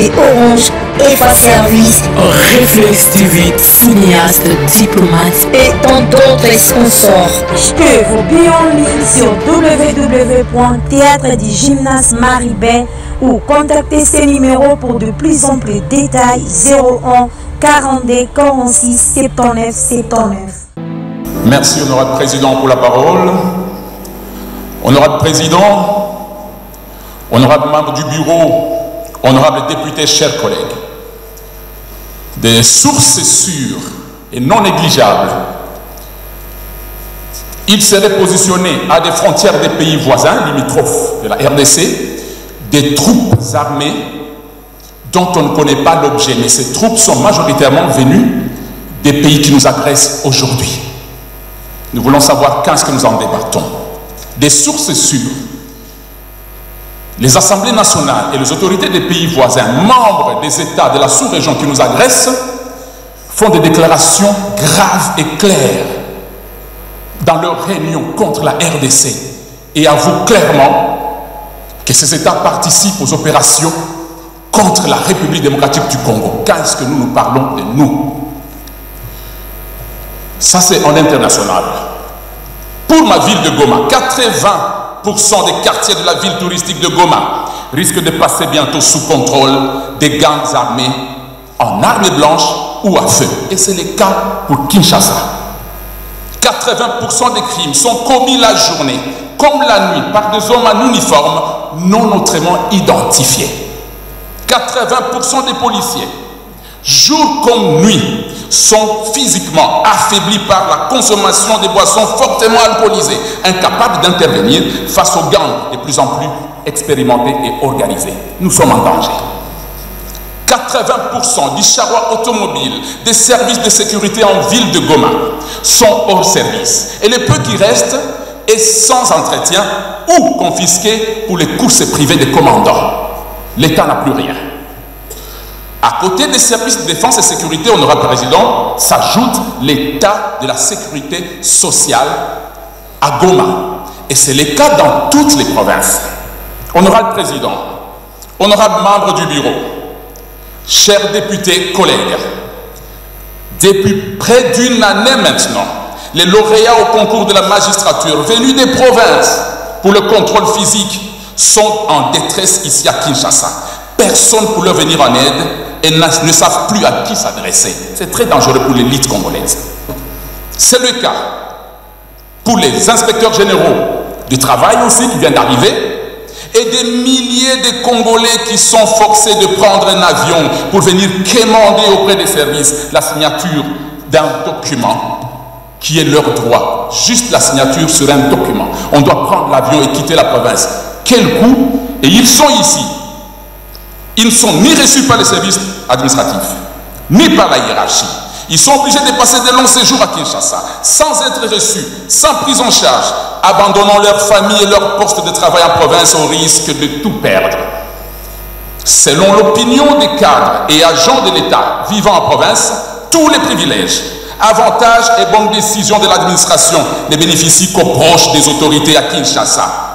et Orange, EFA Service, Réflexe TV, cinéaste, diplomate et tant d'autres sponsors. Achetez vos billets en ligne sur www.théâtre-du-gymnase-Maribel ou contactez ces numéros pour de plus amples détails 01 42 46 79 79. Merci, honorable président, pour la parole. Honorable président, honorable membre du bureau, honorable député, chers collègues, des sources sûres et non négligeables, il serait positionné à des frontières des pays voisins, limitrophes de la RDC, des troupes armées dont on ne connaît pas l'objet, mais ces troupes sont majoritairement venues des pays qui nous agressent aujourd'hui. Nous voulons savoir quand est-ce que nous en débattons. Des sources sûres. Les assemblées nationales et les autorités des pays voisins, membres des États de la sous-région qui nous agressent, font des déclarations graves et claires dans leur réunion contre la RDC et avouent clairement que ces États participent aux opérations contre la République démocratique du Congo. Quand est-ce que nous parlons de nous? Ça, c'est en international. Pour ma ville de Goma, 80% des quartiers de la ville touristique de Goma risquent de passer bientôt sous contrôle des gangs armés en armes blanches ou à feu. Et c'est le cas pour Kinshasa. 80% des crimes sont commis la journée, comme la nuit, par des hommes en uniforme non autrement identifiés. 80% des policiers, jour comme nuit, sont physiquement affaiblis par la consommation des boissons fortement alcoolisées, incapables d'intervenir face aux gangs de plus en plus expérimentés et organisés. Nous sommes en danger. 80% du charroi automobile des services de sécurité en ville de Goma sont hors service. Et les peu qui restent est sans entretien ou confisqués pour les courses privées des commandants. L'État n'a plus rien. À côté des services de défense et sécurité, honorable président, s'ajoute l'état de la sécurité sociale à Goma. Et c'est le cas dans toutes les provinces. Honorable président, honorable membre du bureau, chers députés, collègues, depuis près d'une année maintenant, les lauréats au concours de la magistrature venus des provinces pour le contrôle physique sont en détresse ici à Kinshasa. Personne pour leur venir en aide et ne savent plus à qui s'adresser. C'est très dangereux pour l'élite congolaise. C'est le cas pour les inspecteurs généraux du travail aussi qui viennent d'arriver et des milliers de Congolais qui sont forcés de prendre un avion pour venir quémander auprès des services la signature d'un document qui est leur droit. Juste la signature sur un document. On doit prendre l'avion et quitter la province. Quel coût? Et ils sont ici. Ils ne sont ni reçus par les services administratifs, ni par la hiérarchie. Ils sont obligés de passer de longs séjours à Kinshasa, sans être reçus, sans prise en charge, abandonnant leur famille et leur poste de travail en province au risque de tout perdre. Selon l'opinion des cadres et agents de l'État vivant en province, tous les privilèges, avantages et bonnes décisions de l'administration ne bénéficient qu'aux proches des autorités à Kinshasa,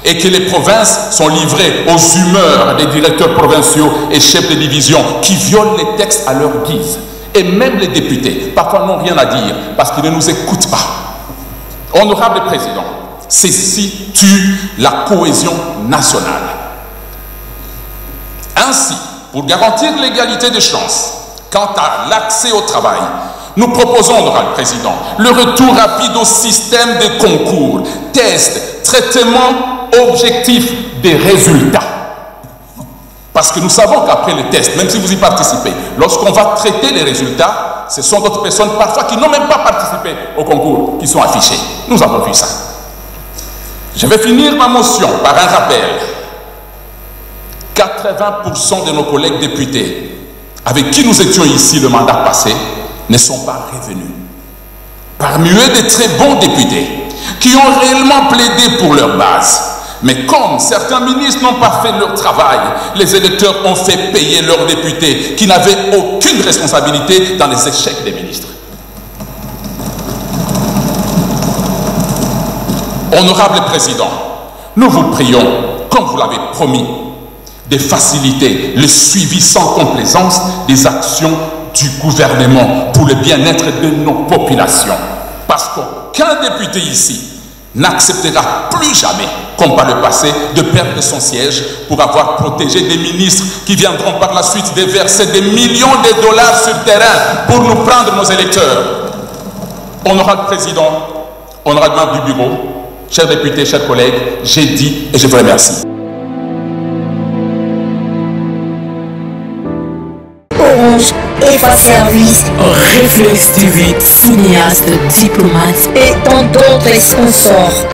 et que les provinces sont livrées aux humeurs des directeurs provinciaux et chefs de division qui violent les textes à leur guise. Et même les députés, parfois, n'ont rien à dire parce qu'ils ne nous écoutent pas. Honorable président, ceci tue la cohésion nationale. Ainsi, pour garantir l'égalité des chances quant à l'accès au travail, nous proposons, honorable président, le retour rapide au système de concours, tests, traitements objectifs des résultats. Parce que nous savons qu'après les tests, même si vous y participez, lorsqu'on va traiter les résultats, ce sont d'autres personnes parfois qui n'ont même pas participé au concours qui sont affichées. Nous avons vu ça. Je vais finir ma motion par un rappel. 80% de nos collègues députés avec qui nous étions ici le mandat passé ne sont pas revenus. Parmi eux, des très bons députés qui ont réellement plaidé pour leur base. Mais comme certains ministres n'ont pas fait leur travail, les électeurs ont fait payer leurs députés qui n'avaient aucune responsabilité dans les échecs des ministres. Honorable président, nous vous prions, comme vous l'avez promis, de faciliter le suivi sans complaisance des actions du gouvernement pour le bien-être de nos populations. Parce qu'aucun député ici n'acceptera plus jamais, comme par le passé, de perdre son siège pour avoir protégé des ministres qui viendront par la suite déverser des millions de dollars sur le terrain pour nous prendre nos électeurs. Honorable Président, honorable membre du bureau, chers députés, chers collègues, j'ai dit et je vous remercie. Orange, EFA Service, Réflexe TV, cinéaste, diplomate et tant d'autres sponsors.